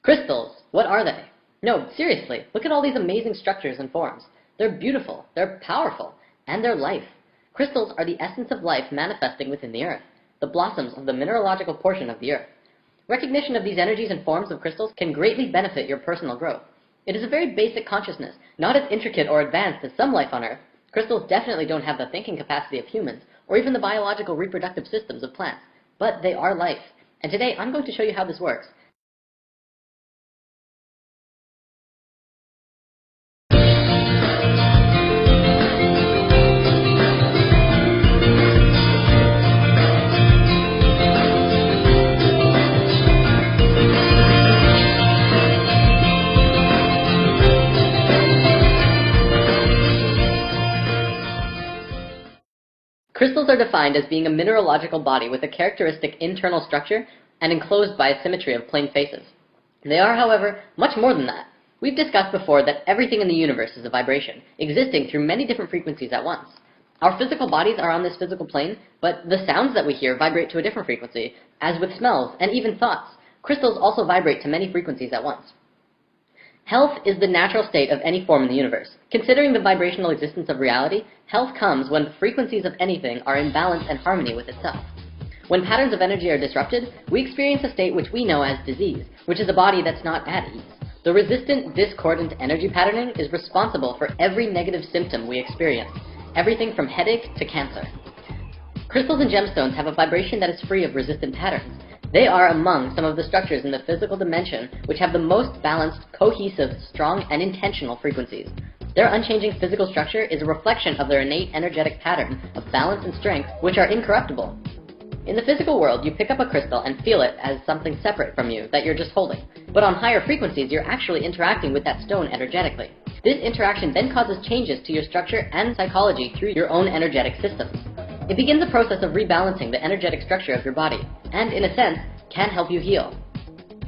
Crystals, what are they? No, seriously, look at all these amazing structures and forms. They're beautiful, they're powerful, and they're life. Crystals are the essence of life manifesting within the earth, the blossoms of the mineralogical portion of the earth. Recognition of these energies and forms of crystals can greatly benefit your personal growth. It is a very basic consciousness, not as intricate or advanced as some life on earth. Crystals definitely don't have the thinking capacity of humans, or even the biological reproductive systems of plants, but they are life. And today I'm going to show you how this works. Crystals are defined as being a mineralogical body with a characteristic internal structure and enclosed by a symmetry of plane faces. They are, however, much more than that. We've discussed before that everything in the universe is a vibration, existing through many different frequencies at once. Our physical bodies are on this physical plane, but the sounds that we hear vibrate to a different frequency, as with smells and even thoughts. Crystals also vibrate to many frequencies at once. Health is the natural state of any form in the universe. Considering the vibrational existence of reality, health comes when the frequencies of anything are in balance and harmony with itself. When patterns of energy are disrupted, we experience a state which we know as disease, which is a body that's not at ease. The resistant, discordant energy patterning is responsible for every negative symptom we experience, everything from headache to cancer. Crystals and gemstones have a vibration that is free of resistant patterns. They are among some of the structures in the physical dimension which have the most balanced, cohesive, strong, and intentional frequencies. Their unchanging physical structure is a reflection of their innate energetic pattern of balance and strength, which are incorruptible. In the physical world, you pick up a crystal and feel it as something separate from you that you're just holding. But on higher frequencies, you're actually interacting with that stone energetically. This interaction then causes changes to your structure and psychology through your own energetic systems. It begins a process of rebalancing the energetic structure of your body, and in a sense, can help you heal.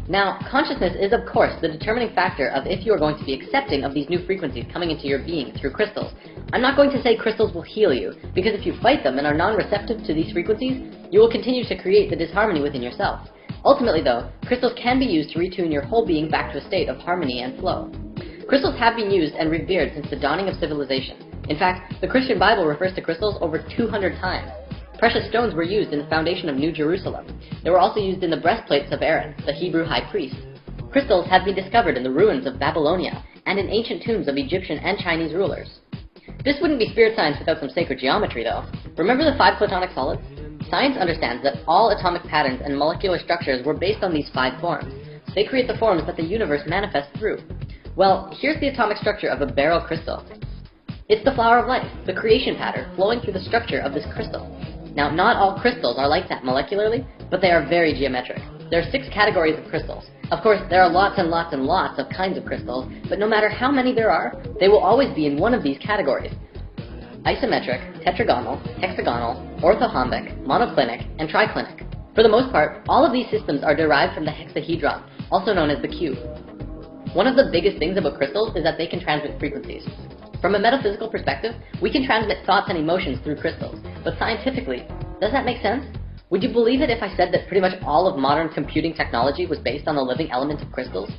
Now, consciousness is of course the determining factor of if you are going to be accepting of these new frequencies coming into your being through crystals. I'm not going to say crystals will heal you, because if you fight them and are non-receptive to these frequencies, you will continue to create the disharmony within yourself. Ultimately though, crystals can be used to retune your whole being back to a state of harmony and flow. Crystals have been used and revered since the dawning of civilization. In fact, the Christian Bible refers to crystals over 200 times. Precious stones were used in the foundation of New Jerusalem. They were also used in the breastplates of Aaron, the Hebrew high priest. Crystals have been discovered in the ruins of Babylonia and in ancient tombs of Egyptian and Chinese rulers. This wouldn't be spirit science without some sacred geometry, though. Remember the 5 platonic solids? Science understands that all atomic patterns and molecular structures were based on these 5 forms. They create the forms that the universe manifests through. Well, here's the atomic structure of a beryl crystal. It's the flower of life, the creation pattern flowing through the structure of this crystal. Now, not all crystals are like that molecularly, but they are very geometric. There are 6 categories of crystals. Of course, there are lots and lots and lots of kinds of crystals, but no matter how many there are, they will always be in one of these categories: isometric, tetragonal, hexagonal, orthorhombic, monoclinic, and triclinic. For the most part, all of these systems are derived from the hexahedron, also known as the cube. One of the biggest things about crystals is that they can transmit frequencies. From a metaphysical perspective, we can transmit thoughts and emotions through crystals, but scientifically, does that make sense? Would you believe it if I said that pretty much all of modern computing technology was based on the living element of crystals?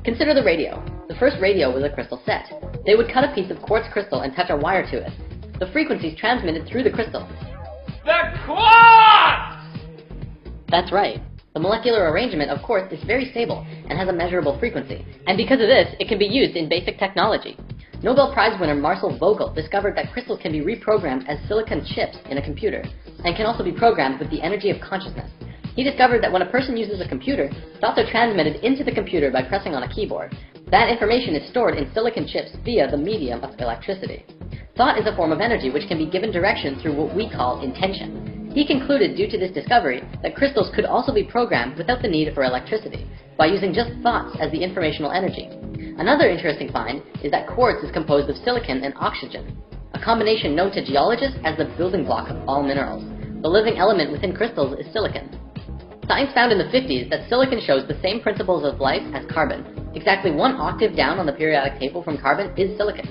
Consider the radio. The first radio was a crystal set. They would cut a piece of quartz crystal and touch a wire to it. The frequencies transmitted through the crystal. The quartz! That's right. The molecular arrangement of quartz is very stable and has a measurable frequency, and because of this, it can be used in basic technology. Nobel Prize winner Marcel Vogel discovered that crystals can be reprogrammed as silicon chips in a computer, and can also be programmed with the energy of consciousness. He discovered that when a person uses a computer, thoughts are transmitted into the computer by pressing on a keyboard. That information is stored in silicon chips via the medium of electricity. Thought is a form of energy which can be given direction through what we call intention. He concluded, due to this discovery, that crystals could also be programmed without the need for electricity, by using just thoughts as the informational energy. Another interesting find is that quartz is composed of silicon and oxygen, a combination known to geologists as the building block of all minerals. The living element within crystals is silicon. Science found in the 50s that silicon shows the same principles of life as carbon. Exactly 1 octave down on the periodic table from carbon is silicon.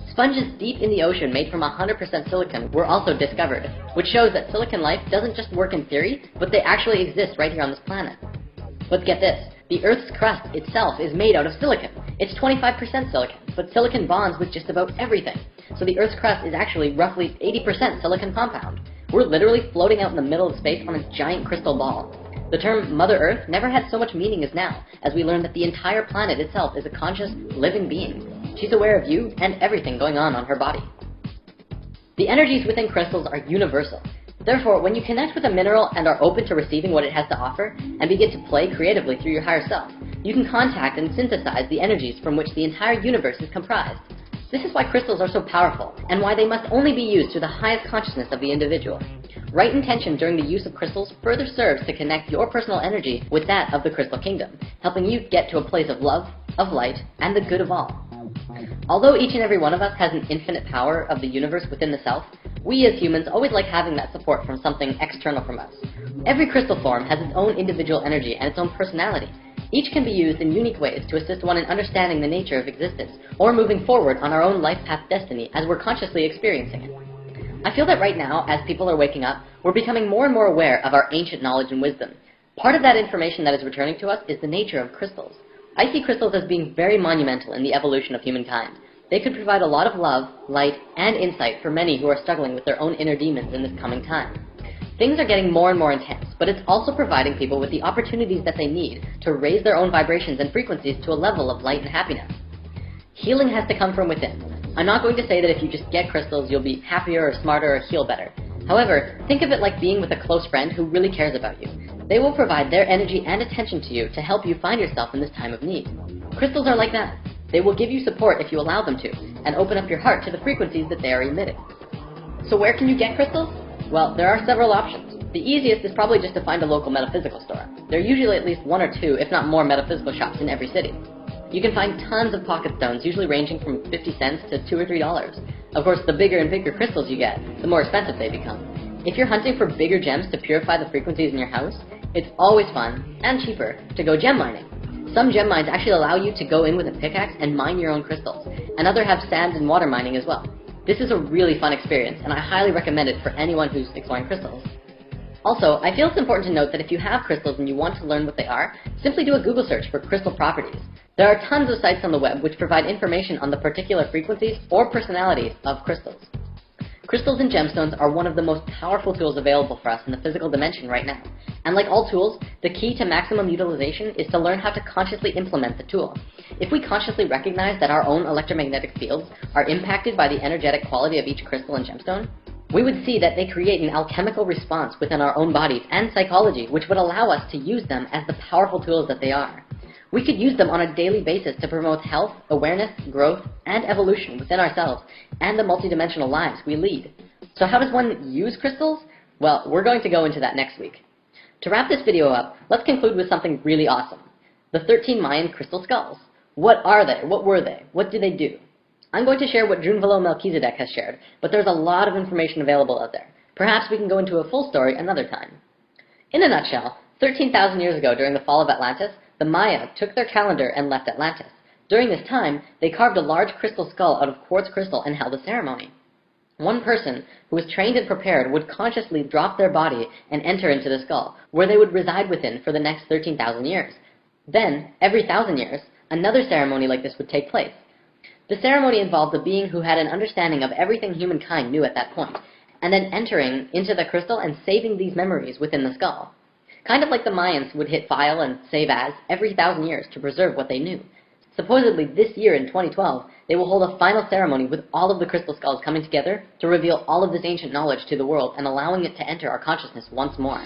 Sponges deep in the ocean made from 100% silicon were also discovered, which shows that silicon life doesn't just work in theory, but they actually exist right here on this planet. But get this, The Earth's crust itself is made out of silicon. It's 25% silicon, but silicon bonds with just about everything. So the Earth's crust is actually roughly 80% silicon compound. We're literally floating out in the middle of space on a giant crystal ball. The term Mother Earth never had so much meaning as now, as we learn that the entire planet itself is a conscious, living being. She's aware of you and everything going on her body. The energies within crystals are universal. Therefore, when you connect with a mineral and are open to receiving what it has to offer, and begin to play creatively through your higher self, you can contact and synthesize the energies from which the entire universe is comprised. This is why crystals are so powerful, and why they must only be used to the highest consciousness of the individual. Right intention during the use of crystals further serves to connect your personal energy with that of the crystal kingdom, helping you get to a place of love, of light, and the good of all. Although each and every one of us has an infinite power of the universe within the self, we as humans always like having that support from something external from us. Every crystal form has its own individual energy and its own personality. Each can be used in unique ways to assist one in understanding the nature of existence, or moving forward on our own life path destiny as we're consciously experiencing it. I feel that right now, as people are waking up, we're becoming more and more aware of our ancient knowledge and wisdom. Part of that information that is returning to us is the nature of crystals. I see crystals as being very monumental in the evolution of humankind. They could provide a lot of love, light, and insight for many who are struggling with their own inner demons in this coming time. Things are getting more and more intense, but it's also providing people with the opportunities that they need to raise their own vibrations and frequencies to a level of light and happiness. Healing has to come from within. I'm not going to say that if you just get crystals, you'll be happier or smarter or heal better. However, think of it like being with a close friend who really cares about you. They will provide their energy and attention to you to help you find yourself in this time of need. Crystals are like that. They will give you support if you allow them to, and open up your heart to the frequencies that they are emitting. So where can you get crystals? Well, there are several options. The easiest is probably just to find a local metaphysical store. There are usually at least one or two, if not more, metaphysical shops in every city. You can find tons of pocket stones, usually ranging from 50 cents to $2 or $3. Of course, the bigger and bigger crystals you get, the more expensive they become. If you're hunting for bigger gems to purify the frequencies in your house, it's always fun, and cheaper, to go gem mining. Some gem mines actually allow you to go in with a pickaxe and mine your own crystals, and others have sand and water mining as well. This is a really fun experience, and I highly recommend it for anyone who's exploring crystals. Also, I feel it's important to note that if you have crystals and you want to learn what they are, simply do a Google search for crystal properties. There are tons of sites on the web which provide information on the particular frequencies or personalities of crystals. Crystals and gemstones are one of the most powerful tools available for us in the physical dimension right now. And like all tools, the key to maximum utilization is to learn how to consciously implement the tool. If we consciously recognize that our own electromagnetic fields are impacted by the energetic quality of each crystal and gemstone, we would see that they create an alchemical response within our own bodies and psychology, which would allow us to use them as the powerful tools that they are. We could use them on a daily basis to promote health, awareness, growth, and evolution within ourselves and the multidimensional lives we lead. So how does one use crystals? Well, we're going to go into that next week. To wrap this video up, let's conclude with something really awesome. The 13 Mayan crystal skulls. What are they? What were they? What do they do? I'm going to share what Junvalo Melchizedek has shared, but there's a lot of information available out there. Perhaps we can go into a full story another time. In a nutshell, 13,000 years ago during the fall of Atlantis, the Maya took their calendar and left Atlantis. During this time, they carved a large crystal skull out of quartz crystal and held a ceremony. One person who was trained and prepared would consciously drop their body and enter into the skull, where they would reside within for the next 13,000 years. Then, every 1,000 years, another ceremony like this would take place. The ceremony involved a being who had an understanding of everything humankind knew at that point, and then entering into the crystal and saving these memories within the skull. Kind of like the Mayans would hit file and save as every 1,000 years to preserve what they knew. Supposedly this year in 2012, they will hold a final ceremony with all of the crystal skulls coming together to reveal all of this ancient knowledge to the world and allowing it to enter our consciousness once more.